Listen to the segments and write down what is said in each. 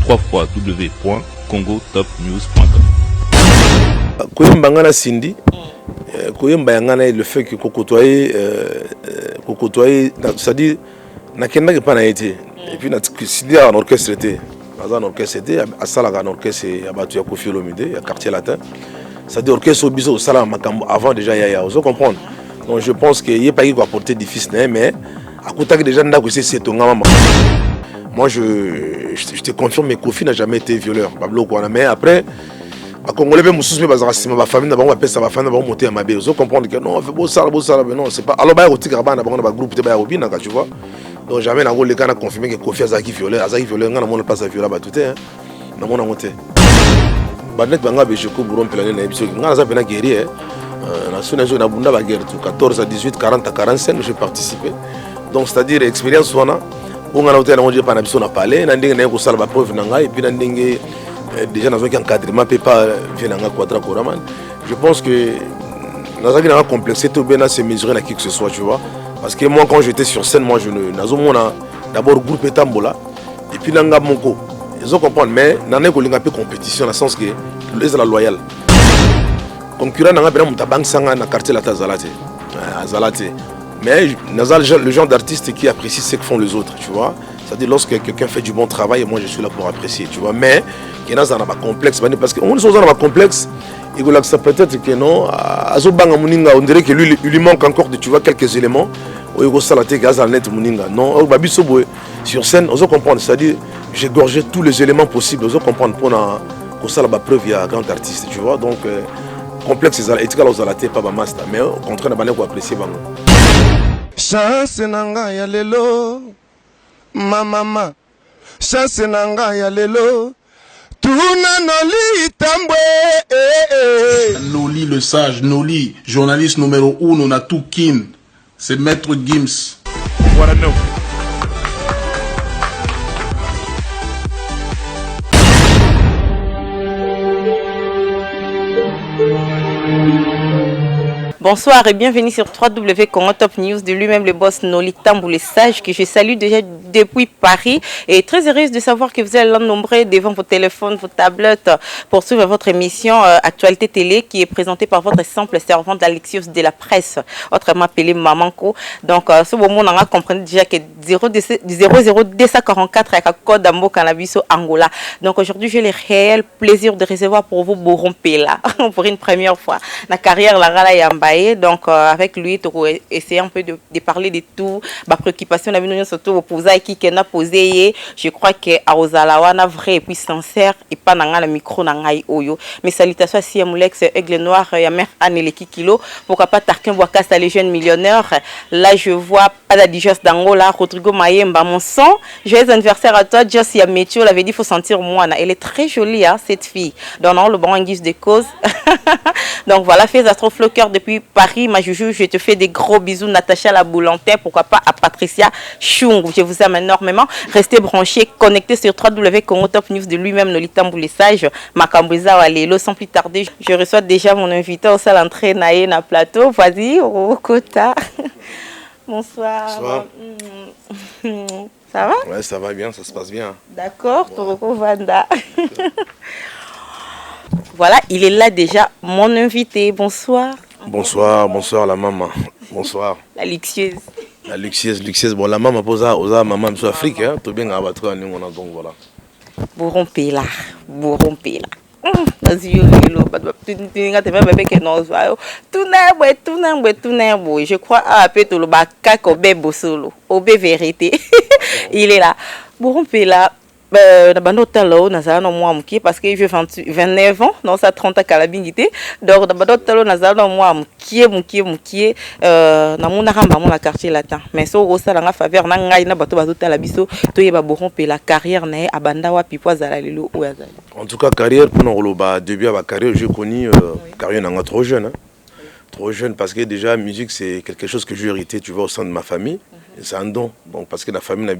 www.congotopnews.com. Koyembangana Cindy, Koyembangana le fait que côtoyer, c'est-à-dire n'a qu'un n'a pas été. Et puis Cindy a un orchestre était, un orchestre était, à Salaga un orchestre a battu à Kofi Olomide, à Quartier Latin. C'est-à-dire orchestre au biseau au Salam avant déjà Yaya, vous comprenez. Donc je pense qu'il n'y a pas qui va apporter des fils, mais à côté des gens c'est ton maman. Moi je te confirme que Kofi n'a jamais été violeur. Mais après, les Congolais ma famille n'a pas ça, ma famille n'a pas monté à ma belle. Vous comprenez que non, beau ça, non, c'est pas. Alors bah au tigre ban, on a groupe de Bayobina, tu vois. Donc jamais dans les gars confirmé que Kofi a Zaki violeur, on n'a pas ça violeur tout est. On a monté. Banet banga bejeko buron pelane na ebiso ngana za pena guerrier na sona zo na bunda ba guerre tout 14 à 18 40 à 45 j'ai participé donc c'est-à-dire expérience wana on a hôtel on dit pas na biso na parler na ndenge na ko sala ba preuve na ngai et puis na ndenge déjà dans un encadrement peut pas venir na quadra koraman je pense que dans un complexité tout bien se mesurer na qui que ce soit tu vois parce que moi quand j'étais sur scène moi je ne nazo mona d'abord groupe etambola et puis nanga moko. Ils comprennent, mais il y a une compétition dans le sens que les la loyal. Concurrent n'a pas de banque sans un quartier la Zalate. Mais le genre d'artiste qui apprécie ce que font les autres, tu vois. C'est-à-dire lorsque quelqu'un fait du bon travail, moi je suis là pour apprécier, tu vois. Mais il y en a un complexe parce qu'on est dans un complexe. Il peut-être que non. On dirait que lui manque encore de, tu vois, quelques éléments. Non, sur scène, on comprend, c'est-à-dire j'ai gorgé tous les éléments possibles, on comprend pour ça la preuve il y a un grand artiste, tu vois, donc complexe éthique aux alatés pas master, mais au contraire on va apprécier bango. Chance nanga ya lelo, mama, chance nanga ya lelo. Tuna Noli Tambwe. Noli le sage, Noli, journaliste numéro 1, on a tout kin. C'est Maître Gims. Voilà, no. Bonsoir et bienvenue sur www.congotop News, de lui-même le boss Noli Tambou le sage que je salue déjà depuis Paris et très heureuse de savoir que vous êtes là nombreux devant vos téléphones, vos tablettes pour suivre votre émission Actualité Télé qui est présentée par votre simple servante Alexios de la presse, autrement appelée Mamanko. Donc ce moment on a compris déjà que 00244 avec un code d'Ambo Cannabis Angola. Donc aujourd'hui j'ai le réel plaisir de recevoir pour vous Boron Pela pour une première fois. La carrière la Rala Yamba. Donc avec lui tu vas essayer un peu de parler de tout ma préoccupation la vie surtout au poser qui n'a posé je crois que Aozalawana vrai et puis sincère et pas dans le micro nangai oyo mes salutations à Siamulex Aigle Noir et à mère Anneleki Kilo pourquoi pas Tarkin Boakassa les jeunes millionnaires là je vois pas la digeste d'Angola Rodrigo Mayemba mon sang joyeux anniversaire à toi Joss Yametio l'avait dit faut sentir moi elle est très jolie hein, cette fille dans le bon en guise de cause donc voilà fais Astrofloqueur depuis Paris, ma joujou, je te fais des gros bisous, Natacha la Boulantin, pourquoi pas à Patricia Chung, je vous aime énormément. Restez branchés, connectés sur www.congotop News de lui-même, Noli Tambou le sage, Makambriza Walelo. Sans plus tarder, je reçois déjà mon invité au salle entrée Naé na plateau. Vas-y, Kota. Bonsoir. Bonsoir. Ça va? Ouais, ça va bien, ça se passe bien. D'accord, Toroko Vanda. Voilà, il est là déjà, mon invité. Bonsoir. Bonsoir, bonsoir la maman. Bonsoir. La luxueuse. La luxueuse. Bon, la maman pose à maman de Afrique, hein. Tout bien à battre à nous, donc voilà. Boron Pela. Je crois à peu le bac au bébé solo, au bébé vérité. Il est là. Boron Pela. Parce que j'ai 29 ans, non, ça 30 ans à la bingité. Donc, la quartier latin. Mais ça, au salon, faveur, n'a pas la carrière, n'a abanda pipois à la lilo ou azali. En tout cas, carrière, pour nous, début de ma carrière, j'ai connu carrière trop jeune. Hein. Trop jeune parce que déjà, la musique, c'est quelque chose que j'ai hérité, tu vois, au sein de ma famille. C'est un don. Donc, parce que la famille n'a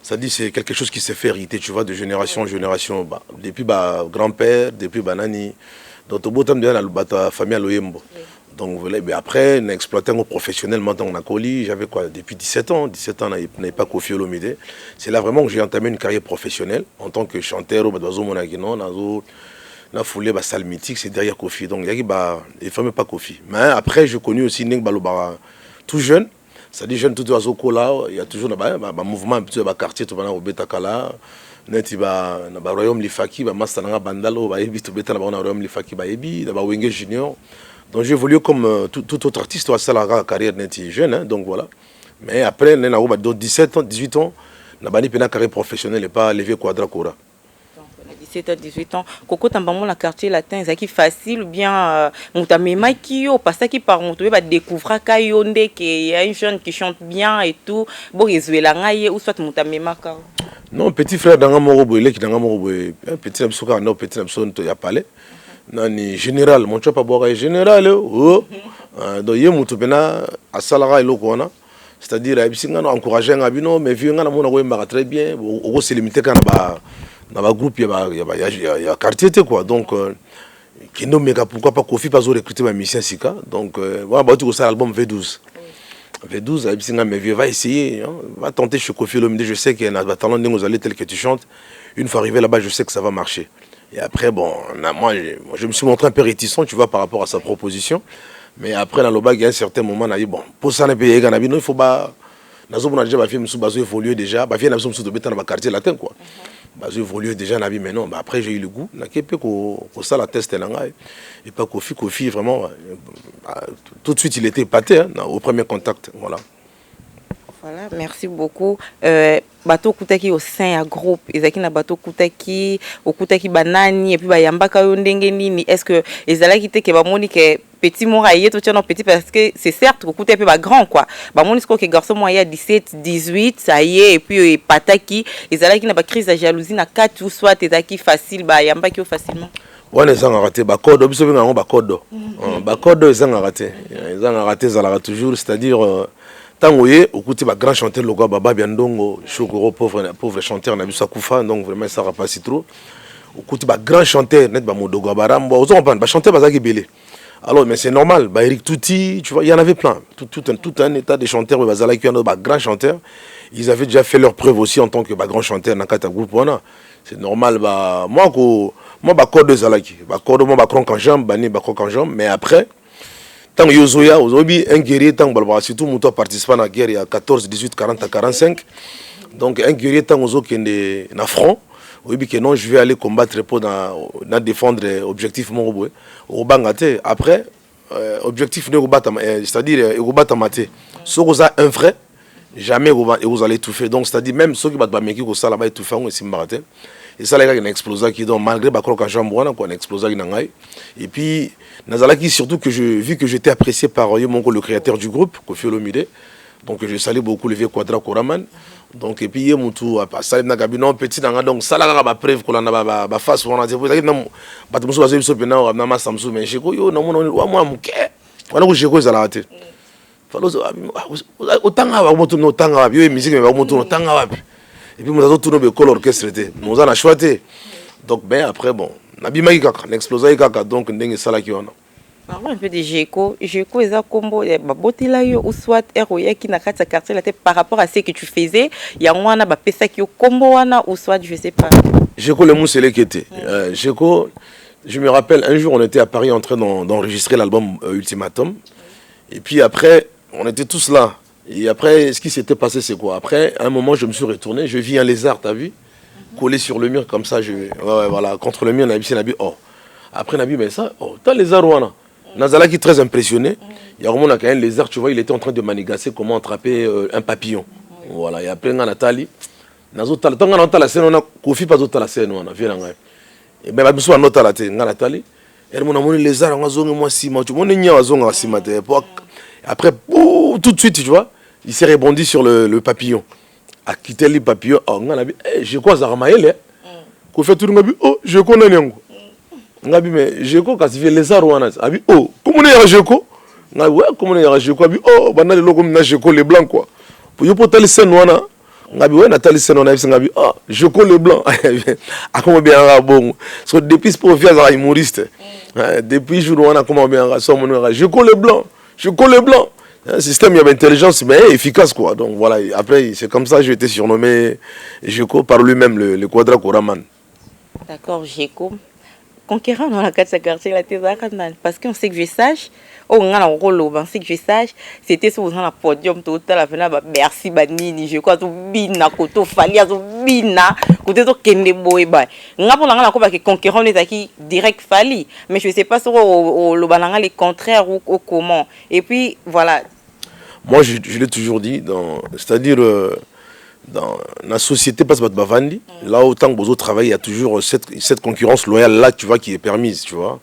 ça dit c'est quelque chose qui s'est fait hériter, tu vois, de génération en génération. Depuis grand-père, depuis nani. Donc, au bout de temps, la famille à l'Oyembo. Donc voilà, mais après, on a exploité professionnellement dans la colis. J'avais quoi, depuis 17 ans. 17 ans, on n'avait pas Kofi Olomide. C'est là vraiment que j'ai entamé une carrière professionnelle en tant que chanteur au Badozo Monagino, dans la foulée, salle mythique, c'est derrière Kofi. Donc il y a des femmes pas Kofi. Mais après, j'ai connu aussi Ning Balobara tout jeune. C'est-à-dire jeune tout oiseau là, il y a toujours un mouvement un peu de quartier, tout au Betakala. Neti ba royaume Lifaki, Mastananga Bandalo, Baebi, tout beta, royaume Lifaki, Baebi, Wenge Junior. Donc j'ai évolué comme tout autre artiste, ça la carrière neti jeune, hein, donc voilà. Mais après, on a 17 ans, 18 ans, on a une carrière professionnelle et pas levé Quadra Cora. 17 à 18 ans, Coco Tambamon, la quartier latin, c'est qui facile ou bien Moutamema qui yo, parce que par Moutoube va découvrir Kayonde, qu'il y a une jeune qui chante bien et tout, bon, Rézuela, ou soit Moutamema Kao. Non, petit frère d'Angamorobo, il est qui d'Angamorobo, petit Absouka, non, petit Abson, il y a parlé. Nani général, mon chapa boire général, oh, donc il y a Moutobena, à Salara et Lokona, c'est-à-dire, il y a encouragé un abino, mais vu un amour, très bien, au c'est limité quand dans le groupe, il y a quartier, quoi. Donc, qui nomme pourquoi pas Kofi, pas recruter ma mission Sika. Donc, voilà, tu as l'album V12. V12, mais va essayer, hein, va tenter chez Kofi Olomide. Je sais qu'il y a un talent de tel que tu chantes. Une fois arrivé là-bas, je sais que ça va marcher. Et après, bon, moi, je me suis montré un peu réticent, tu vois, par rapport à sa proposition. Mais après, dans le bas, il y a un certain moment, on a dit, bon, pour ça, il faut pas. Nous avons déjà évolué déjà. Nous avons évolué dans le quartier latin, quoi. J'ai évolué déjà dans la vie, mais non, après j'ai eu le goût. Ça, la test et pas Kofi, vraiment, tout de suite il était épaté hein, au premier contact. Voilà. Voilà, merci beaucoup. Bateau Koutaki au sein du groupe, ezaki na bateau Koutaki, au Koutaki banani et puis bayambaka yo ndenge nini. Est-ce que ezalaki te ke bamoni ke petit moraillé tout tient petit parce que c'est certes que Koutaki peu ba grand quoi. Bamoni ce que garçon moyen 17, 18, ça y est et puis pataki, ezalaki na ba crise de jalousie na 4 ou soit ezaki facile bayambaki yo facilement. Ouais, les gens ont raté bakodo, biso benga ngo bakodo. Bakodo les gens ont raté. Les gens ont raté ça toujours, c'est-à-dire tant que au côté de grand chanteur le Baba Biandongo, Chokoro pauvre chanteur na biso Koufa, donc vraiment ça va pas si trop. Au côté de grand chanteur net ba Modogo Barambo, aux on ba chanteur bazaki belé. Alors mais c'est normal, ba Eric Touti, tu vois, il y en avait plein. Tout un état de chanteurs bazala qui en ba grand chanteur, ils avaient déjà fait leur preuve aussi en tant que ba grand chanteur dans kata groupe wana. C'est normal ba moi ba code zalaki, ba code moi ba cronk en jambe, bani ba cronk en jambe, mais après tant que Yozoya, aujourd'hui, un guerrier, tant que surtout Mouto participant à la guerre il y a 14, 18, 40 à 45. Donc un guerrier, tant que qui est dans front, oui, que non, je vais aller combattre pour défendre l'objectif mon au Bangate. Après, objectif c'est-à-dire au Batamate. Si vous avez un vrai, jamais vous allez tout faire. Donc c'est-à-dire même ceux qui battent Bameki, vous allez tout faire, c'est Mbarate. Et ça, il y a une explosion qui donc malgré Bakro Kajambouana, une explosion qui n'a. Et puis, Nazalaki, surtout que vu que j'étais apprécié par le créateur du groupe, Kofi Olomide, donc je salue beaucoup le vieux Quadra Koraman. Donc, et puis, il y a mon tour, Salim Nagabinon, petit, donc ça, là, la preuve qu'on a face, on a dit, vous avez dit, non, Batumso, vous avez dit, non, on a ma Samsung, mais je dis, yo, non, moi, mon quai, on a j'ai quoi, ça l'a raté. Autant, autant, yo, musique, mais autant, et puis, nous avons tourné le col orchestre. Nous avons choisi. Donc, ben, après, bon, on a bien explosé, donc, on a ça là qui on a. Parlons un peu de Géco. Géco, ils ont combo, ou soit ROI qui n'a qu'à sa quartier par rapport à ce que tu faisais. Il y a un pesa qui est combo, ou soit, je sais pas. Géco, le mot, c'est les qui étaient. Géco, je me rappelle, un jour, on était à Paris en train d'enregistrer l'album Ultimatum. Et puis après, on était tous là. Et après, ce qui s'était passé, c'est quoi? Après, à un moment, je me suis retourné, je vis un lézard, t'as vu? Collé sur le mur, comme ça, voilà, contre le mur, on a vu, oh. Après, on a vu, mais ça, oh, t'as lézard, Wana. Nazala qui est très impressionné. Il y a vraiment un lézard, tu vois, il était en train de manigasser comment attraper un papillon. Voilà, il y a plein de Nathalie. Nazotala, tant qu'on a la scène, on a Kofi, pas d'autre la scène, on a vu, et bien, on a noté la scène, Nathalie. Et on a mon lézard, on a zongé moi, si, moi, tu vois, on a zongé si, après, tout de suite, tu vois, il s'est rebondi sur le papillon. A quitté le papillon. Oh, on a dit, je crois que ça m'a aidé. Qu'on fait tout le monde, oh, je connais rien. On a dit, mais je crois que ça fait les arrois. On a dit, oh, comment on est à Jeko? On a dit, ouais, comment on est à Jeko? On a dit, oh, banal, le logos, on a Jeko, les blancs, quoi. Pour y porter les scènes, on a ngabi ouais Nathalie Seno na ngabi ah Joko Leblanc a comment bien bon parce que depuis pour faire ça humoriste depuis jour on a comment bien son mon Joko Leblanc un système il y a intelligence mais efficace quoi donc voilà après c'est comme ça que j'ai été surnommé Joko par lui-même le Quadra Koraman. D'accord, Jeko. Conquérant dans la quartier la parce qu'on sait que je sage on a un rôle on sait que je sage c'était sur un podium total la fin merci banini je crois tout bina koto falia tout bina côté to kende boy ba nga pour la ko ba que conquérant les acquis direct fali mais je sais pas sur le balanga les contraires ou comment et puis voilà moi je l'ai toujours dit c'est-à-dire dans la société passe pas bavandi là autant que vous travaillez il y a toujours cette concurrence loyale là tu vois qui est permise tu vois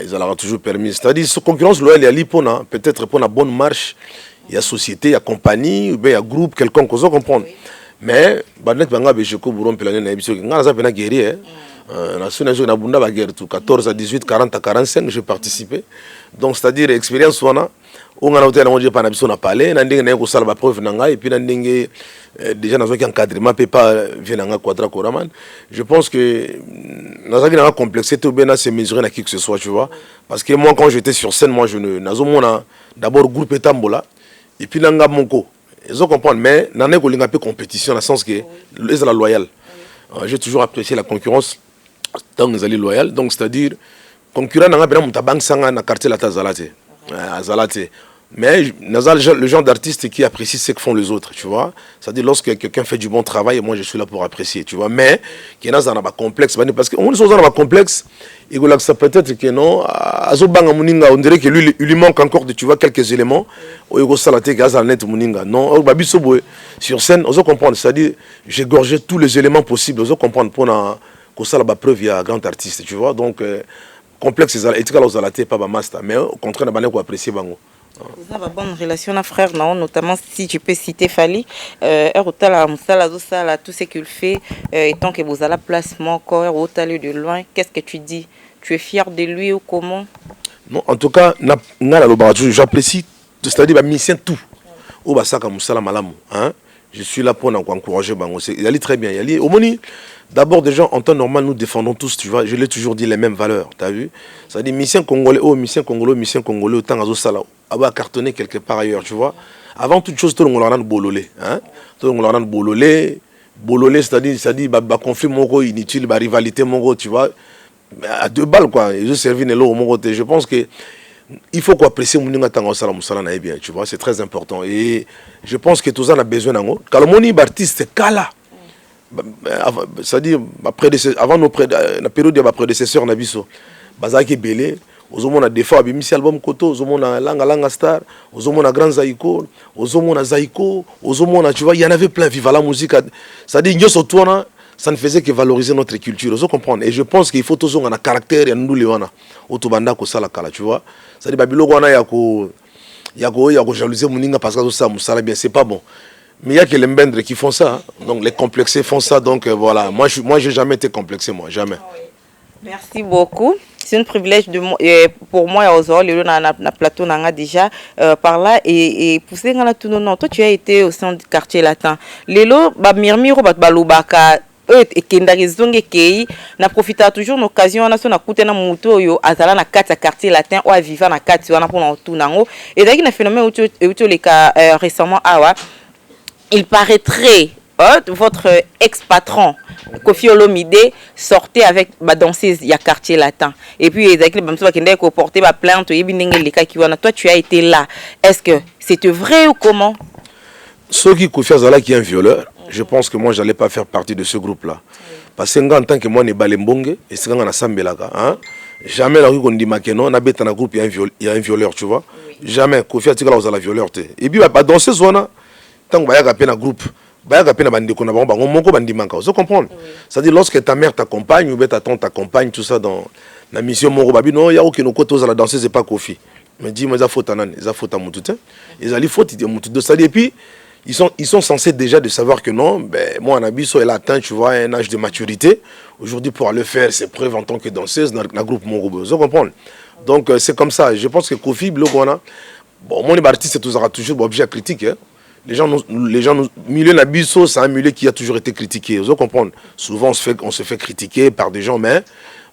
ils auront toujours permis c'est-à-dire cette concurrence loyale il y a l'ipona peut-être pour la bonne marche il y a société il y a compagnie ou bien il y a groupe quelconque qu'on comprendre mais banet banga bejeko buron pelane na ebiso ngana za pena guerrier na suna na bunda ba guerre tout 14 à 18 40 à 45 j'ai participé donc c'est-à-dire expérience wana on a noté na pas na biso na parler na ndenge na ko sala ba preuve nanga et puis na ndenge déjà dans un encadrement peut pas venir Quadra Koraman je pense que dans un complexité ou bien c'est mesurer à qui que ce soit tu vois parce que moi quand j'étais sur scène moi je ne nazo mona d'abord groupe etambola et puis nanga monko ils ont comprendre mais n'en ko linga peu compétition dans le sens que les la loyal j'ai toujours apprécié la concurrence tant que les loyal donc c'est-à-dire concurrent nanga bena mutabang sanga na quartier la Tazalate Azalate. Mais le genre d'artiste qui apprécie ce que font les autres, tu vois. C'est-à-dire lorsque quelqu'un fait du bon travail, moi je suis là pour apprécier, tu vois. Mais qu'il y en a un complexe, parce qu'on est dans un complexe, il y a peut-être que non, on dirait que lui, il lui manque encore, tu vois, quelques éléments. Non, sur scène, on comprendre, c'est-à-dire j'ai gorgé tous les éléments possibles, on comprendre pour que ça la preuve il y a un grand artiste, tu vois. Donc complexe, c'est pas master, mais au contraire, on a apprécier bango. Vous avez une bonne relation à frère, non? Notamment si tu peux citer Fali, tout ce qu'il fait, et tant que vous avez la place, mon corps, de loin, qu'est-ce que tu dis? Tu es fier de lui ou comment? Non, en tout cas, j'apprécie, c'est-à-dire, mission tout. Je suis là pour encourager. Il allait très bien. D'abord, déjà, en temps normal, nous défendons tous, tu vois, je l'ai toujours dit, les mêmes valeurs, tu as vu? C'est-à-dire, mission congolais, autant à Zosala, à cartonner quelque part ailleurs, tu vois. Avant toute chose, tout le monde a bololé. Tout le monde a bololé, c'est-à-dire, conflit mongo inutile, rivalité mongo, tu vois. À 2 balles, quoi. Ils ont servi l'eau au mongo. Je pense que il faut qu'on apprécie Mouninga Tangosala Moussala bien, tu vois, c'est très important. Et je pense que tout ça a besoin d'ango. Kalomoni Baptiste, c'est Kala. C'est-à-dire avant la période de ma prédécesseur Nabiso Bazaki Belé ozomona des fois bimisi album koto ozomona langa star ozomona grand Zaiko ozomona Zaiko ozomona tu vois il y en avait plein viva la musique c'est-à-dire nyoso tourna ça ne faisait que valoriser notre culture vous comprenez et je pense qu'il faut toujours un caractère ya nous lewana otobanda ko sala kala tu vois c'est-à-dire babilo wana ya ko jalouser Mouninga parce que ça musala bien c'est pas bon. Mais il y a que les mbendres qui font ça, donc les complexés font ça, donc voilà. Moi, j'ai jamais été complexé, moi, jamais. Merci beaucoup. C'est un privilège pour moi aujourd'hui, le plateau n'a déjà par là et pousser dans la tout non. Toi, tu as été au sein du quartier latin. Lelo, mirmiro balubaka. Et kendari kei na profita toujours l'occasion na so na kuta na moto yo azala na kati quartier latin ou à vivre na kati wana pour na tout nango et d'ailleurs na phénomène où les cas récemment awa il paraîtrait votre ex-patron Kofi Olomide sortait avec ma danseuse il y a quartier latin et puis exactement même ça qui n'est qu'au porter ma plainte et bien les cas qui wana toi tu as été là est-ce que c'était vrai ou comment ceux qui Kofi Azala qui est un violeur je pense que moi j'allais pas faire partie de ce groupe là parce que en tant que moi ne balembonge et c'est quand on a sambelaka hein jamais la qu'on dit makeno na beta na groupe il y a un violeur tu vois jamais Kofi Azala aux la violeur et puis ba danseuse wana tant que bayaka pe na groupe bayaka pe na bandeko na bango bango moko bandimaka vous comprenez c'est-à-dire lorsque ta mère t'accompagne ou bien ta tante t'accompagne tout ça dans la mission moko babi non ya aucun côté aux la danseuse c'est pas Kofi mais dis moi ça faute anan ça faute à mututé ils allaient faute de mututé ça et puis ils sont censés déjà de savoir que non ben moi Nabiso elle a atteint tu vois un âge de maturité aujourd'hui pour aller faire ses preuves en tant que danseuse dans le groupe Morobo vous comprenez donc c'est comme ça je pense que Kofi Blogona bon mon artiste c'est toujours objet critique hein. milieu Nabiso, c'est un milieu qui a toujours été critiqué. Vous comprenez? Souvent, on se fait critiquer par des gens, mais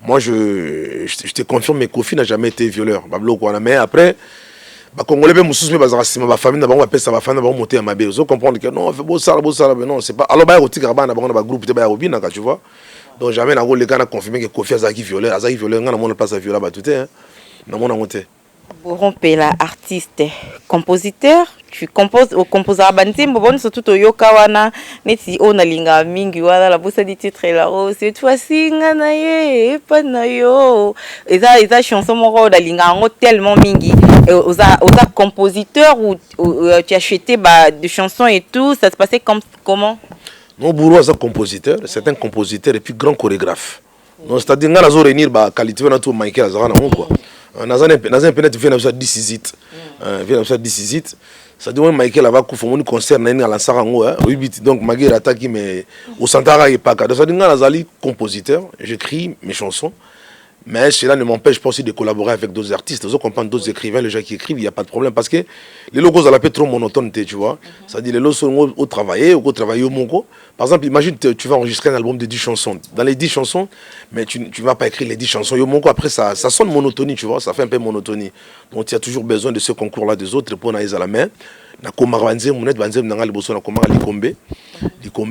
moi, je te confirme, mes Kofi n'a jamais été violeur. Mais après, Congolais, ma famille n'a pas ça, ma famille n'a pas monté à ma belle. Vous comprenez que non, fait beau ça, non, c'est pas. Alors, au Tigraba, on a un groupe de Bayarobina, tu vois. Donc, jamais les gars ont confirmé que Kofi Azaki violeur. Azaki violeur, on n'a pas ça violeur, tout est. On a monté. Boron Pela, artiste, compositeur, tu composes au composeur bantim, bon surtout au yokawana, neti on a linga mingi wala la bossa di titre là, oh cette fois-ci nganaye pas nayo, et ça chanson moro da linga ngo tellement mingi, osa compositeur ou tu as acheté des chansons et tout, ça se passait comment? Non, Bourou c'est un compositeur, c'est un compositeur et puis grand chorégraphe. Donc c'est-à-dire ngana zo réunir ba qualité na tout Michael Azara na quoi. Dans un peut-être vient à 10 ça dit Michael va couper mon concert na la sarango oui donc Maguire attaque mais au Santara et pas donc ça dit ngana compositeur, j'écris mes chansons mais cela ne m'empêche pas aussi de collaborer avec d'autres artistes, vous comprenez, d'autres écrivains, les gens qui écrivent, il n'y a pas de problème parce que les logos à la trop monotone, tu vois. Ça dit les logos sont au travailler, au travailler au mongo. Par exemple, imagine tu vas enregistrer un album de 10 chansons. Dans les 10 chansons, mais tu ne vas pas écrire les 10 chansons au mongo. Après ça sonne monotonie, tu vois, ça fait un peu monotonie. Donc il y a toujours besoin de ce concours-là des autres pour aller à la main. Na komara banzem monet banzem nanga liboso na komara likombe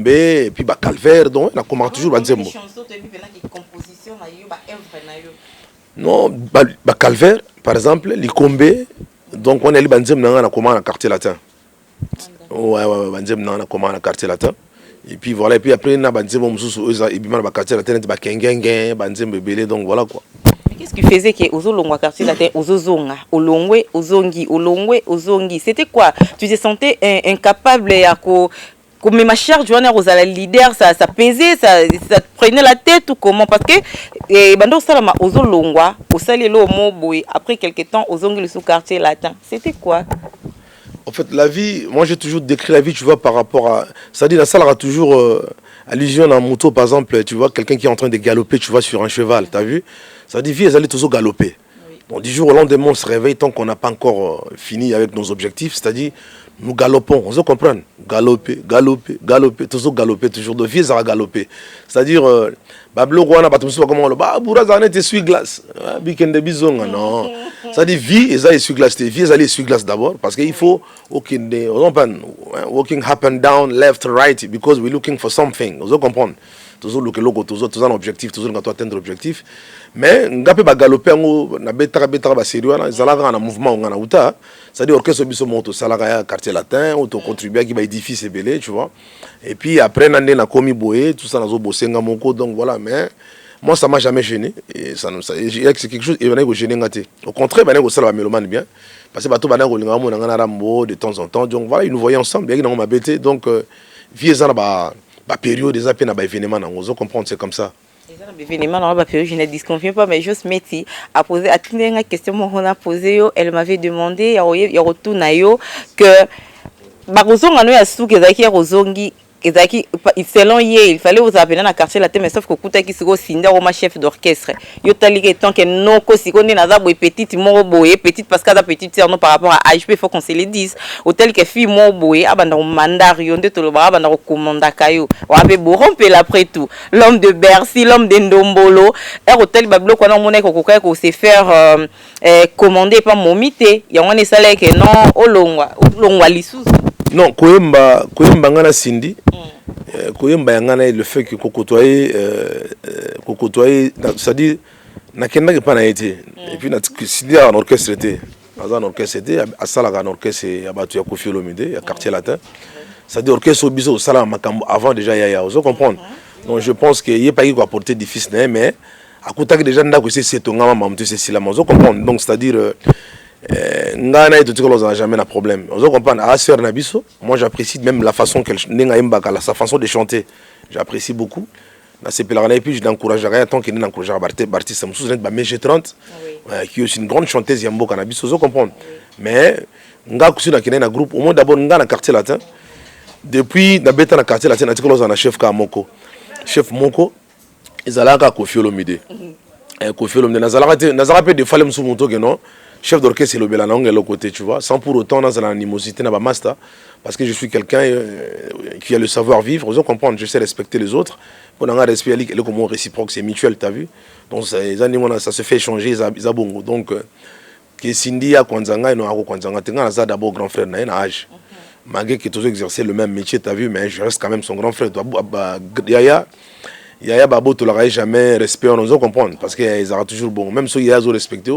et puis calvaire donc na komara toujours banzem. Non, calvaire par exemple likombe donc on est banzem nanga na komara na quartier latin. Ouais banzem nanga na komara na quartier latin. Et puis voilà et puis après na banzem mususu eza ibima na quartier latin ba kengenge banzem bebele donc voilà quoi. Qu'est-ce qui faisait que Ozolongwa quartier latin, Ozozonga, Olongwe, Ozongi, c'était quoi? Tu te sentais incapable à comme ma charge, tu vois, Rosala leader, ça pesait, ça te prenait la tête ou comment? Parce que Bando Salama, Ozolongwa, Osalelo Moboy, après quelques temps, Ozongi le sous-quartier latin, c'était quoi? En fait, la vie, moi j'ai toujours décrit la vie, tu vois, par rapport à. C'est-à-dire, la salle a toujours allusion à un moto, par exemple, tu vois, quelqu'un qui est en train de galoper, tu vois, sur un cheval, tu as vu? Ça dit, vie, elles allaient toujours galoper. Oui. Donc, du jour au lendemain, on se réveille tant qu'on n'a pas encore fini avec nos objectifs. C'est-à-dire, nous galopons, on se comprend. Galoper, toujours galoper, toujours. De vie, ça va galoper. C'est-à-dire, Bablo Rwanda, comment on va Bourazane, tu essuie-glace. Bikende Bizonga, non. C'est-à-dire, vie, elles allaient essuie-glace. Vie, elles allaient essuie-glace d'abord. Parce qu'il faut, walking up and down, left, right, because we're looking for something. Vous comprenez? Toujours le logo, toujours un objectif, toujours quand tu atteindre l'objectif. Mais ngape ba galoper na betara ba sérieux na zalaka na mouvement ngana uta, c'est-à-dire orchestre biso moto salaka quartier latin, auto contribuer qui va édifice belé, tu vois. Et puis après nandé na komi boé, tout ça nazo bosenga moko donc voilà mais moi ça m'a jamais gêné et ça c'est quelque chose et bana ko gêner ngate. Au contraire bana ko sala mélomane bien parce que bato bana ko linga mo ngana rambo de temps en temps donc voilà ils nous voyaient ensemble bien qu'ils m'a bêté donc vie ça ba période des appels na événement na on comprendre c'est comme ça. Je ne disconfie pas, mais juste Métis a posé à toute une question qu'on a posée. Elle m'avait demandé, il y a retour que Barozong a nous à sous que Zaki Rozongi. Selon il fallait vous appeler dans la quartier latin, mais sauf que Kouta qui se Sinda ou ma chef d'orchestre. Yo tali tant que non ko si on est na zabo petite moro boye petite parce que la petite sœur non par rapport à HP faut qu'on se le dise. Hôtel que fille moro boye abanda mandario de to le ba abanda commanda kayo. Wa be boromper après tout. L'homme de Bercy, l'homme de Ndombolo, hôtel bablo ko na monnaie ko ko se faire commander par momité. Ya on est salé que non olongwa lisusu. Non, Koyemba ngana Cindy. Koyemba ngana le fait que kokotoyer c'est-à-dire na kenda pas na été et puis na Cindy en orchestre était dans un orchestre était à Salaga en orchestre ya batu ya Kofi Olomide ya quartier latin. C'est-à-dire orchestre biso sala makambo avant déjà ya vous comprenez. Donc je pense que y a pas qui apporter des fils mais à côté déjà nda ko c'est tonga maman c'est sila vous comprenez. Donc c'est-à-dire Ngana et tout ça, on n'a jamais de problème. Vous comprenez, à Sœur Nabiso, moi j'apprécie même la façon qu'elle sa façon de chanter. J'apprécie beaucoup. Et puis je l'encouragerai tant qu'il n'encouragera Barti Samsou, mais G30, qui est aussi une grande chanteuse Yambo Cannabis, vous comprenez. Mais Nga Kusu n'a qu'un groupe, au moins d'abord Nga dans le quartier latin. Depuis Nabeta dans le quartier latin, on a chef Moko. Chef Moko, ils allaient à Kofi Olomide. Kofi Olomide nazala pe de fallait musu moto que non chef d'orchestre le belanong et le côté tu vois sans pour autant dans l'animosité na ba master parce que je suis quelqu'un qui a le savoir vivre, vous comprendre, je sais respecter les autres. Pour un respect le comment réciproque, c'est mutuel, tu as vu. Donc ça se fait échanger ça bongo. Donc que Cindy a Kwanzanga et no ako Kwanzanga tenga ça d'abord grand frère na âge. Malgré qu'il a toujours exercé le même métier, tu as vu, mais je reste quand même son grand frère. Yaya Babo tu l'auras jamais respect, on nous comprendre parce qu'ils aura toujours bon même si Yaya zo respecté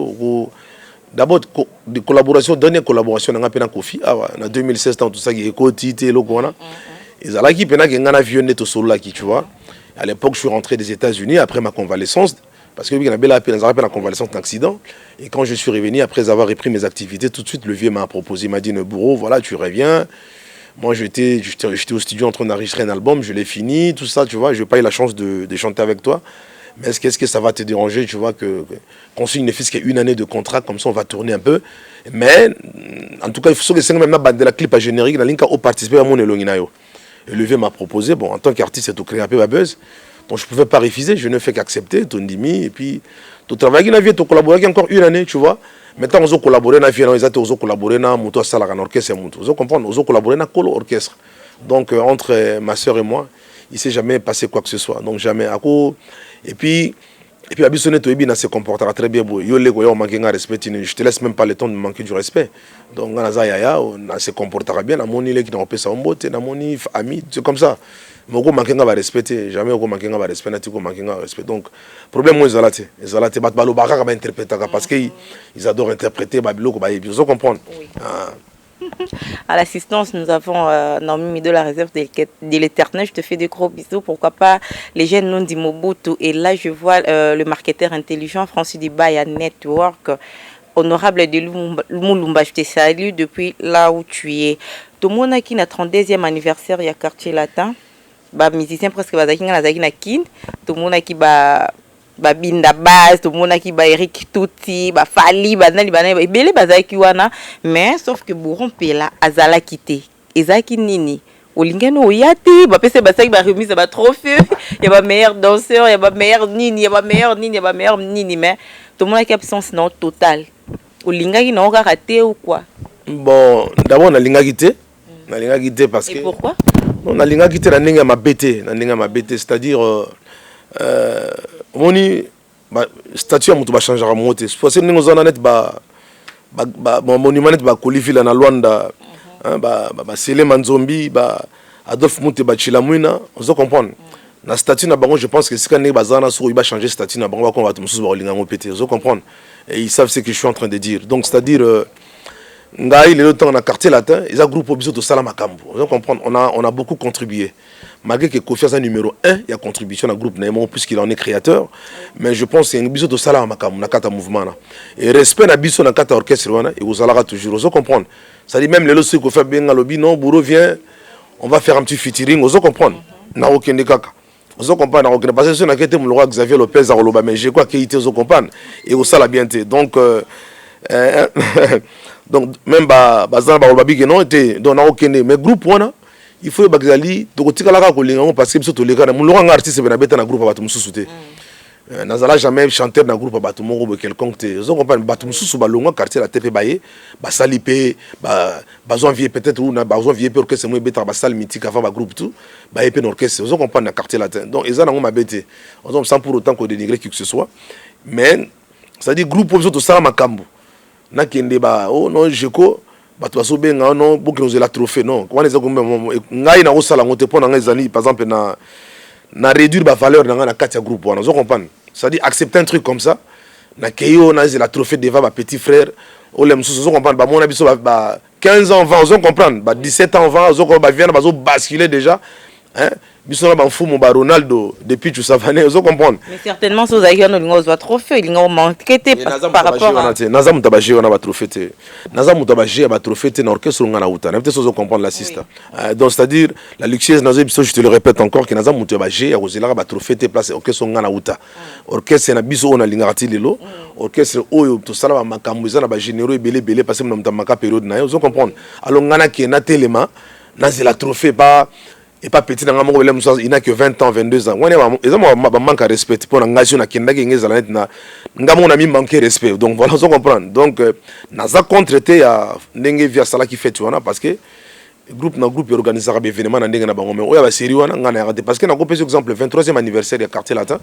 d'abord des collaborations dernière collaboration dans un Kofi en 2016 tout ça qui est quotité le quoi ils allaient qui pena qui ngana vieux to solo là qui tu vois à l'époque je suis rentré des États-Unis après ma convalescence parce que la convalescence d'un accident et quand je suis revenu après avoir repris mes activités tout de suite le vieux m'a proposé, il m'a dit ne bourreau voilà tu reviens. Moi j'étais au studio en train d'enregistrer un album, je l'ai fini tout ça tu vois, je n'ai pas eu la chance de chanter avec toi. Mais est-ce que ça va te déranger, tu vois, qu'on signe ne fût-ce qu'une année de contrat, comme ça on va tourner un peu. Mais, en tout cas, il faut que c'est même de la clip à générique, la ligne qui a participé à mon élonginayo. Et le vieux m'a proposé, bon, en tant qu'artiste, c'est tout créé un peu ma buzz. Donc je ne pouvais pas refuser, je ne fais qu'accepter, ton dimi, et puis, tout travail qui a tu collaboré encore une année, tu vois. Maintenant, on a collaboré, on a collaboré, on a un orchestre, on a compris, on a collaboré, on a un orchestre. Donc, entre ma soeur et moi, il ne s'est jamais passé quoi que ce soit. Donc, jamais. Et puis Abissonné Toibina se comportera très bien. Je te laisse même pas le temps de manquer du respect. Donc, on se comportera bien. On a on botte, ami, c'est comme ça. Mais on va respecter. Jamais on va respecter. Donc, problème, ils ont interpréter parce qu'ils adorent interpréter. Ils ont comprendre. À l'assistance, nous avons Naomi de la réserve de l'Éternel. Je te fais des gros bisous. Pourquoi pas les jeunes non di Mobutu. Et là, je vois le marketeur intelligent Francis Dibaya Network. Honorable de Lumulumba, je te salue depuis là où tu es. Tout le monde qui a 32e anniversaire, il y a quartier latin. Bah, musicien presque bazaki na zaki na kin. Tout le monde qui ba binda base tout le monde qui ba Eric Tuti ba Fali ba nali ba bele bazaki wana mais sauf que Bourron Pela azala quitté ezaki nini olingeno oyati ba pese basaki ba remise ba trophée il y a ba meilleur danseur il y a ba meilleur nini il y a ba meilleur nini il y a ba meilleur nini mais tout le monde qui absence non total olingaki na oka raté ou quoi bon d'abord on a lingaki té parce que pourquoi on a lingaki té na ninga ma bête c'est-à-dire moni statut ya mutu ba changera mote c'est ningo zona net ba monument net ba kolivila na Luanda ba Sele Manzombi ba Adolphe Muté ba Chilamwina vous comprendre na statut na bango je pense que si quand bazana so il va changer statut na bango ko ba mususu ba linga ngopete vous comprendre et ils savent ce que je suis en train de dire donc c'est-à-dire ngai le temps na quartier latin ils a groupe biso to sala makambo vous comprendre on a beaucoup contribué. Malgré que Kofi est numéro 1, il y a contribution au groupe Naïmon puisqu'il en est créateur. Mais je pense que c'est un bisou de salam à mouvement. Et respect à bisou dans le orchestre, et vous allez toujours. Vous comprenez. Ça dit même les lois qu'on fait bien à l'objet, non, Bourreau vient, on va faire un petit featuring. Vous comprenez. N'a aucun des caca. Vous comprenez. Parce que c'est une quête, le roi Xavier Lopez à Roloba, mais j'ai quoi qu'il était, vous comprenez. Et vous allez bien. Donc, même Bazan Barobabi, non, donc n'a aucun des. Mais groupe, il faut que parce que surtout les gars, mon artiste est dans un groupe à Batum Sousouté. Nazala jamais chanter dans un groupe à Batum ou quelconque. Ils ont compris Batum Sousou, Balonga, quartier la TP Baye, Basalipé, Bazon Vieux peut-être ou Bazon Vieux pour que c'est moins bête à Basal mythique avant le groupe tout, Baye Pen orchestre. Ils ont compris dans quartier latin. Donc ils ont bête. On sans pour autant qu'on dénigre qui que ce soit. Mais ça dit groupe pour tout ça Makambo. Na kende ba oh non Jeko. Bato baso benga non pour que nous la trophée non comment les ngai na osala ngote pona ngai zali par exemple na réduire la valeur dans la carte groupe on comprendre ça dit accepter un truc comme ça na keyo na la trophée devant ma petit frère o le mususu comprendre ba mona biso ba 15 ans 20 on comprendre ba 17 ans 20 on ba vient baso basculer déjà hein biso na ba fou mon ba Ronaldo depuis tu savane on comprendre mais certainement so zaiki on lingo zo trophée lingo manqué par rapport à Nazam tabaji on a ba trophée Nazam tabaji ba trophée na orchestre ngana uta na peut-être comprendre la sista donc c'est-à-dire la luxueuse Nazam biso je te le répète encore que Nazam tabaji ya kozela ba trophée place orchestre ngana uta orchestre na biso on a lingati lelo orchestre oyo to sala ba makambo za na ba généraux belé parce que na mtamaka période na yo comprendre alors ngana ki na telema na la trophée pas et pas petit dans il n'a que 20 ans 22 ans on est manque de respect pour l'engagement na kenda ngé za na ngamo na mi manquer respect donc voilà on comprend donc naza contre te ya ndenge via sala qui fait wana parce que groupe organisé un événement na ndenge na bango mais oya ba série wana ngana raté parce que na ko exemple le 23e anniversaire du quartier latin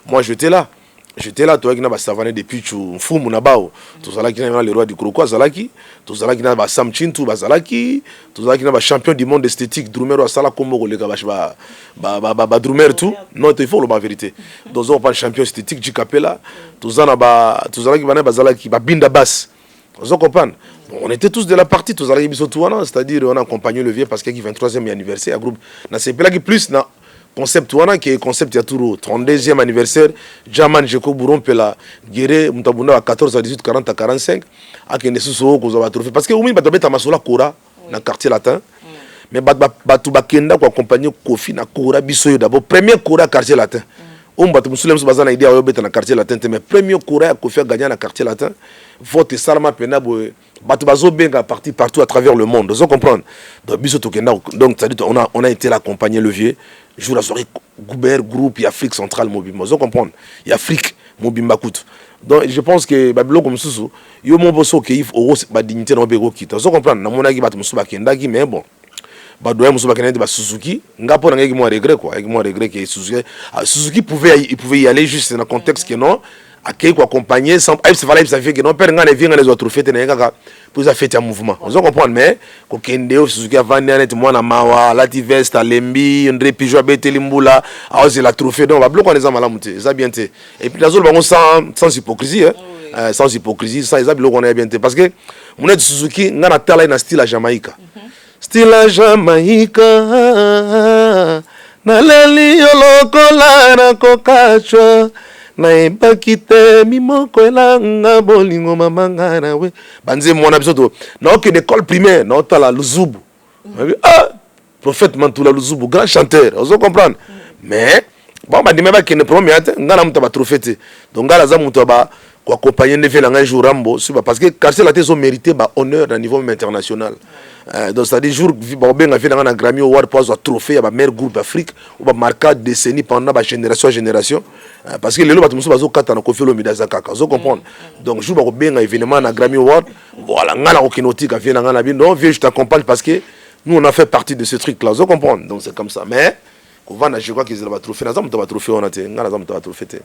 moi j'étais là toi qui n'a pas savané depuis tu fumu na bao tout ça là qui na le roi du crocodile zalaki tout ça là qui na ba Sam Chintu bazalaki tout ça là qui na ba champion du monde esthétique Drumero sala comme ko le ka ba Drumer tout non il faut la vérité dans on pas champion esthétique du Capella tout ça là qui ba bazalaki ba binda bass vous comprenez on était tous de la partie tous allés biso tout c'est-à-dire on a accompagné le vieux parce qu'il y a 23e anniversaire groupe na c'est là qui plus na concept wana qui est concept ya turo 32e anniversaire Jaman Jeko Buron pela Guéré Mutabunda à 14 à 18 40 à 45 à kende suso ko za trouver parce que umi batabeta masola kora na quartier latin mais batu bakenda ko accompagner Kofi na kora biso d'abord premier kora quartier latin batu musulem so bazana idée ayo beta na quartier latin mais premier kora ya Kofi gagner na quartier latin vote salama pena bo batu bazo benga parti partout à travers le monde vous comprendre donc biso tokenda donc ça dit on a été l'accompagner le vieux jour la soirée Goubert groupe et Afrique centrale mobile vous comprendre et Afrique mobile makut donc je pense que babilo comme susu yo mon bosso que il faut ba dignité no bego kita vous comprendre na monaki batu musuba kendaki mais bon ba doya musuba kendaki ba Suzuki ngapo na ngeki mo regret quoi avec moi regret que Suzuki pouvait y aller juste dans un contexte que non accueillir quoi accompagner sans ça fallait ça fait que non père ngane vient les autres fêtes na ngaka pour ça fête un mouvement vous comprenez mais ko kende Suzuki avant net moi na mawa la tiveste lembi André Pijo beteli mbula a osé la trophée donc va bloquer les amalamuté ça bien té et puis dans bango sans hypocrisie hein sans hypocrisie ça ils bloquer on est bien té parce que mon est Suzuki ngana tala na style à Jamaïca style à Jamaïca na leli yolokola na kokacho na ebakite mimoko elanga bolingo mamanga na we banze mwana biso to na aucune école primaire na otala Luzubu prophète Mantula Luzubu grand chanteur vous comprendre mais bon ba dimeba kene premier ate ngana mutaba trophée donc ngala za mutaba ko accompagner ne fait un jour rambo parce que quartier la teso mérité ba honneur à niveau international donc ça dit jour bon ben a fait un Grammy Award pour un trophée à meilleur groupe d'Afrique ou ba marqué décennie pendant ba génération à génération parce que les lots batu bazo kata na Koffi Olomide za kaka vous comprendre donc jour ba ko ben événement na Grammy Award voilà ngana okinotika fait ngana bin donc vieux je t'accompagne parce que nous on a fait partie de ce truc là vous comprendre donc c'est comme ça mais qu'on va je crois qu'ils ont ba trophée na za mutaba trophée on a te ngana za mutaba trophée te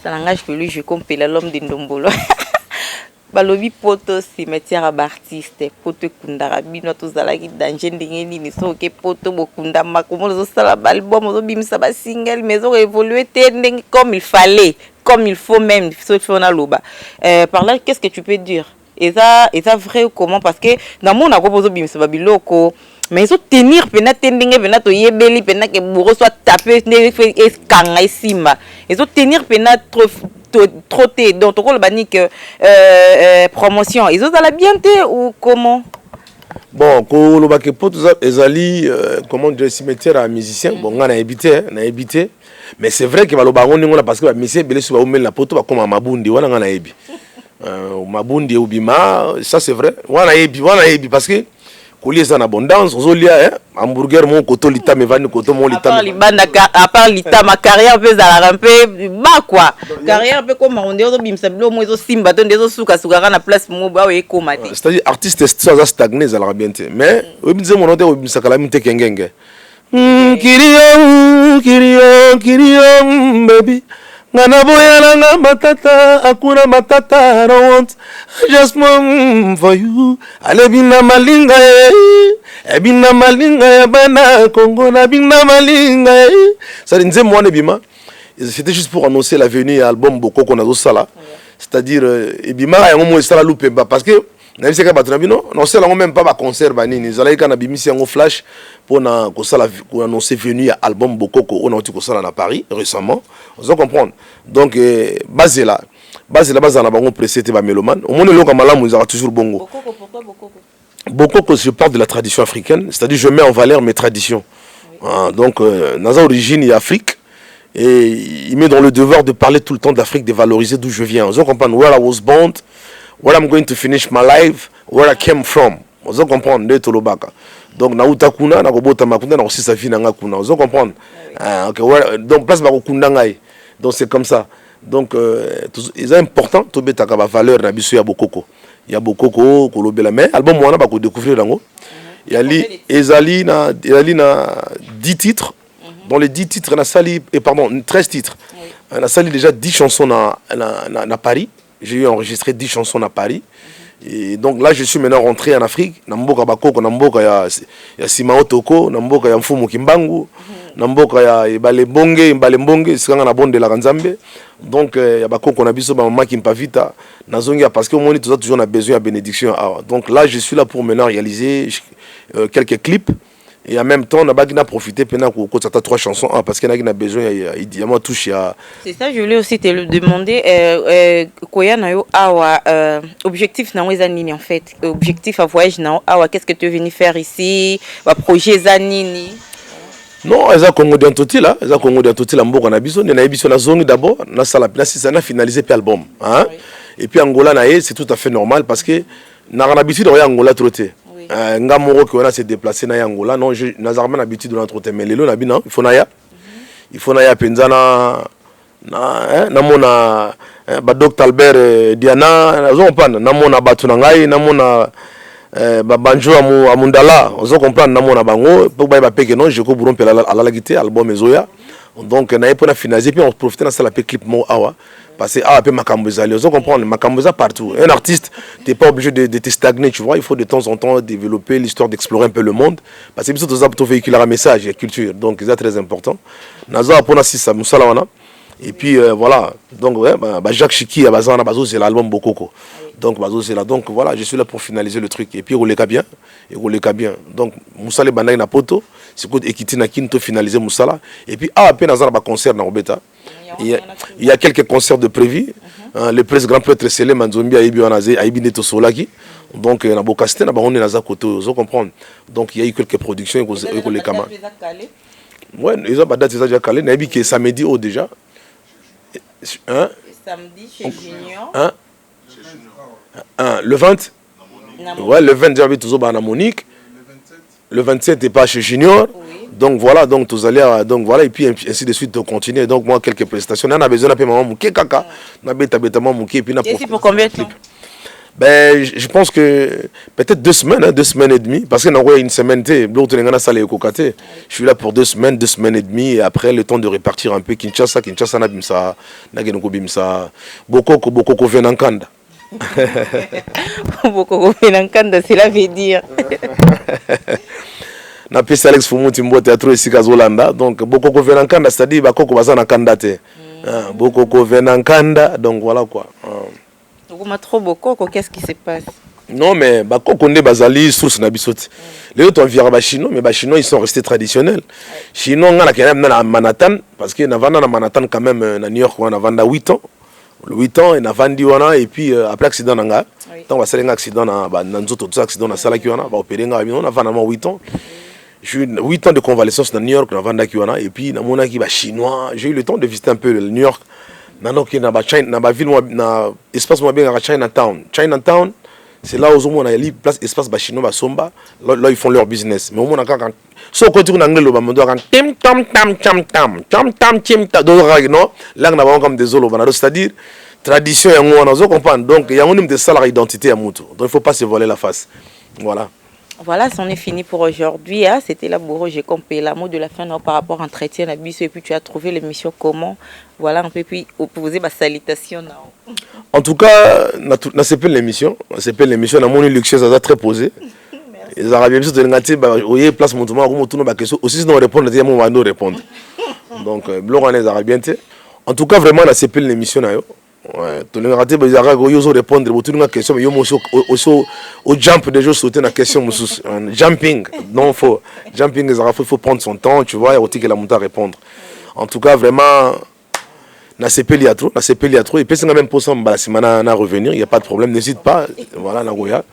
ça langage que lui je compile l'homme d'Indombolo balobi poto cimetière à artiste poto kundara bino to zalaki danger ndenge nini soke poto bokunda makomo zo sala album zo bimisa ba single mais zo évoluer ndenge comme il fallait comme il faut même so fona loba par là qu'est-ce que tu peux dire et ça vrai ou comment parce que dans mon akopozo bimisa ba biloko mais ils ont tenir pena tendenge pena to yebeli pena que bourreau soit tapé ne fait kanga isima ils ont tenir pena trop donc on le bani que promotion ils ont à la bienté ou comment bon ko lo baké poto ezali comment dire cimetière à musicien bon nga na habité mais c'est vrai que ba lo bango ningo parce que ba musicien belé so ba omel na poto ba comme mabundi wana nga na yebi mabundi ubima ça c'est vrai wana yebi parce que Kolier en abondance, aux olia, hamburger mon koto lita me vani koto mon lita. À part lita, ma carrière peut aller un peu bas quoi. Carrière peut comme on dit aux bimsablo, moi aux simba, donne des osuka sugara na place mo ba et komati. C'est-à-dire artiste ça stagné ça la bien té. Mais au bimse mon note au bimsa calamité kengenge. Kiriyo baby. Ngana boyala nga matata akuna matata I don't want just one for you ale bina malinga bina malinga bana Congo na bina malinga ça nze mwana bima c'était juste pour annoncer la venue à album Boko qu'on a do sala c'est-à-dire bima yango mo sala lupemba parce que na biseka batrabino non c'est là même pas ba concert banini zalaika na bimisi yango flash pour na ko sala ko annoncer venue à album Boko on a ko sala na Paris récemment vous comprendre donc base là na bango précédé ba mélomane au monde loka malamu ils toujours bongo Boko je parle de la tradition africaine c'est-à-dire je mets en valeur mes traditions donc dans origine il y a Afrique et il met dans le devoir de parler tout le temps d'Afrique de valoriser d'où je viens vous comprendre where I was born where I'm going to finish my life where I came from Vous comprenez nde tolobaka. Donc na uta kuna na kobota makunda na osisa vie na nga kuna. Vous comprenez? OK, ouais, donc place ba kokunda ngai. Donc c'est comme ça. Donc c'est important to betaka ba valeur na biso ya bokoko. Ya bokoko kolobela mais album wana ba ko découvrir dango. Yali ezali na 10 titres. Dans les 10 titres, on a sali, et pardon, 13 titres. On a sali déjà 10 chansons à Paris. J'ai eu enregistré 10 chansons à Paris. Et donc là, je suis maintenant rentré en Afrique. Namboka Bakoko, Namboka ya Simao Toko, Namboka ya Mfumu Kimbangu, Namboka ya Mbonge, Sikanga na Bonde la Ranzambe. Donc, ya Bakoko na biso, Maman Kimpavita, Nazongia, parce que au moins, toujours on a besoin de bénédiction. Donc là, je suis là pour maintenant réaliser quelques clips. Et en même temps, on a profité pendant qu'on a 3 chansons parce qu'il y a besoin de toucher à. C'est ça, je voulais aussi te le demander. Koya na yo awa objectif na wezanini en fait. Objectif à voyage na awa, qu'est-ce que tu es venu faire ici? Wa projet zanini? Non, eza Congo d'Antoti là, eza Congo d'Antoti là mboka na biso, na biso na zongi d'abord, na sala na si ça na finalisé puis album, hein? Oui. Et puis Angola na c'est tout à fait normal parce que na l'habitude de Angola trotter. Nga moro qui on a se déplacer na Angola non je nazarma l'habitude de l'entretien mais lelo na bina il faut na ya penzana na mona ba Dr Albert Diana on comprendre na mona batu na ngai na mona ba banjo amundala on comprendre na mona bango pour ba peke non je ko buron pela ala la guitare album ezoya donc na pour finaliser puis on profiter dans ça la clip mo awa. Parce que ah, makambo ezali, vous comprenez, makambo eza partout. Un artiste, tu n'es pas obligé de te stagner, tu vois. Il faut de temps en temps développer l'histoire, d'explorer un peu le monde. Parce que tu as véhiculer un message et culture. Donc c'est très important. Naza apona si ça musalawana. Et puis voilà. Donc ouais, Jacques Chiki a bazana bazo c'est l'album Bokoko. Donc bazo c'est là. Donc voilà, je suis là pour finaliser le truc. Et puis rouleka bien, Donc Moussale Banay na poto, c'est quoi équité na kinto finaliser Moussala. Et puis à peine nazana ba concert na Obeta. Il y a quelques concerts de prévus. Le presse grand prêtre Sélé Manzombi Aïbi Neto Solaki. Donc, il y a beaucoup de choses, on est dans côté, vous comprenez. Donc, il y a eu quelques productions et les camarades. Oui, ils ont déjà calé. Il y a samedi déjà. Samedi chez Junior. Le 20. Ouais, le 20, j'ai toujours à Monique. Le 27, tu n'es pas chez Junior. Donc voilà, donc tous allez, donc voilà, et puis ainsi de suite, de continuer. Donc moi, quelques prestations. On a besoin d'appeler maman Mouké Kaka. On a besoin maman Mouké. Et c'est pour combien de temps? Ben, je pense que peut-être 2 semaines, 2 semaines et demie. Parce que nous avons une semaine, l'autre n'est pas salé au cocaté. Je suis là pour 2 semaines, 2 semaines et demie. Et après, le temps de répartir un peu. Kinshasa, n'a bimsa, Nagenoko bimsa. Bokoko Venankanda. Bokoko Venankanda, cela veut dire. Na pesi Alex Fumuti mbo théâtre ici Kazolanda donc Bokoko Venankanda c'est-à-dire bakoko bazana kandate Bokoko Venankanda donc voilà quoi. Vous trop Bokoko, qu'est-ce qui se passe? Non mais bakoko nde bazali source na bisoti. Les autres on vient ba chinois mais ba chinois ils sont restés traditionnels. Chinois ngana kana na Manhattan parce que na vanda na Manhattan quand même na New York on a vanda 8 ans. Le 8 ans et na vandi wana et puis après accident nanga. Donc va salenga accident na nzoto tout accident na sala ki wana ba opérer nga on a vanda 8 ans. J'ai eu 8 ans de convalescence dans New York, et puis dans mon équipe chinois, j'ai eu le temps de visiter un peu le New York. Dans la ville, dans l'espace bien Chinatown. Chinatown, c'est là où on a une place espace chinois, là ils font leur business. Mais au moins, quand so côté en anglais, on doit tim tam tam tam tam tam tam tim tam. Donc là on a comme des zolos, c'est-à-dire tradition et on comprend. Donc il y a une de salariés identité à Moutou. Donc il ne faut pas se voler la face. Voilà. Voilà, c'en est fini pour aujourd'hui. Hein. C'était la Bourreau, j'ai compris la mot de la fin non, par rapport à entretien à Bisso. Et puis tu as trouvé l'émission comment? Voilà, on peut puis opposer ma salutation. Non. En tout cas, on s'appelle l'émission. On s'appelle l'émission. On a mon luxueux, ça a très posé. Les Arabiens, ils ont dit, oui, place mon tournoi, on tourne ma question. Aussi, si on répond, on va nous répondre. Donc, on les Arabiens. En tout cas, vraiment, on s'appelle l'émission. Ouais, tu n'as raté pas de répondre à une question, mais il y a au jump déjà sauter la question, jumping, non faut jumping, il faut prendre son temps, tu vois, et que la montagne répondre. En tout cas, vraiment, na CP trop, et puis c'est même pour ça, à revenir, il n'y a pas de problème, n'hésite pas, voilà, Nagoya.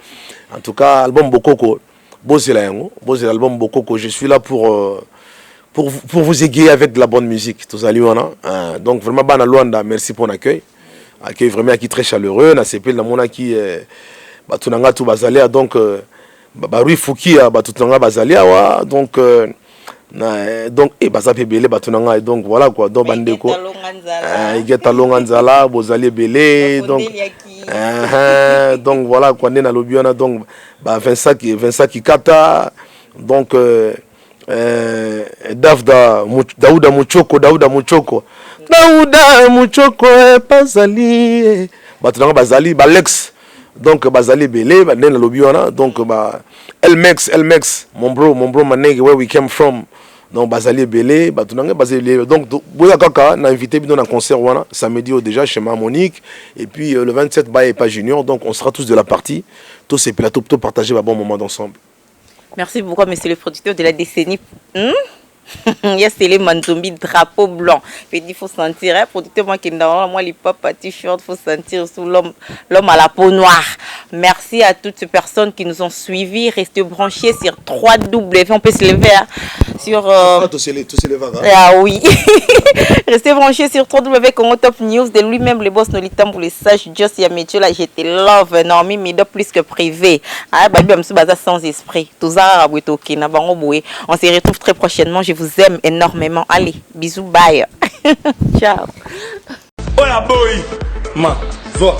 En tout cas, album Bokoko, l'album Bokoko, je suis là pour vous égayer avec de la bonne musique, tous allez, donc vraiment, Bana Luanda, merci pour l'accueil. Accueil vraiment qui très chaleureux, na CP na mona qui batunanga tout bazalia donc Rui Fouki batutanga bazali awa donc donc et baza pe belé batunanga donc voilà quoi donc bandeko igeta longanzala bozali belé donc donc voilà quoi nena lobiona donc Vincent Kikata donc Daouda Muchoko bazali batunanga bazali Alex donc bazali belé nena lobiona donc Elmex mon bro manenge where we came from donc bazali belé batunanga bazali donc boya kaka na invité bino na concert wana samedi déjà chez Monique et puis le 27 et pas junior donc on sera tous de la partie tous ces plateaux plutôt partager un bon moment d'ensemble. Merci beaucoup monsieur le producteur de la décennie. Yes, c'est les Manzombi drapeau blanc. Il faut sentir, hein, producteur moi qui moi les pop t-shirt, faut sentir sous l'homme à la peau noire. Merci à toutes ces personnes qui nous ont suivis. Restez branchés sur 3W. On peut se lever hein, sur. Ah oui. Restez branchés sur 3W Congo Top News. De lui-même le boss Nolitam pour les sages. Just Yametio là, j'étais love énorme, mais de plus que privé. Ah bah bien monsieur Baza sans esprit. Tout ça on se retrouve très prochainement. Je vous aime énormément. Allez, bisous, bye. Ciao. Ola boy. Ma, zo.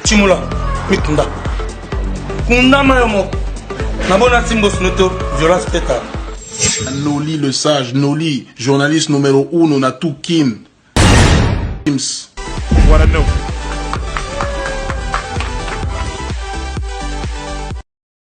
Chimula. Mitunda. Kunda mayomo. Nabona simbo snoto. Violence pétard. Noli le sage, Noli, journaliste numéro 1 na Toukin. What I know.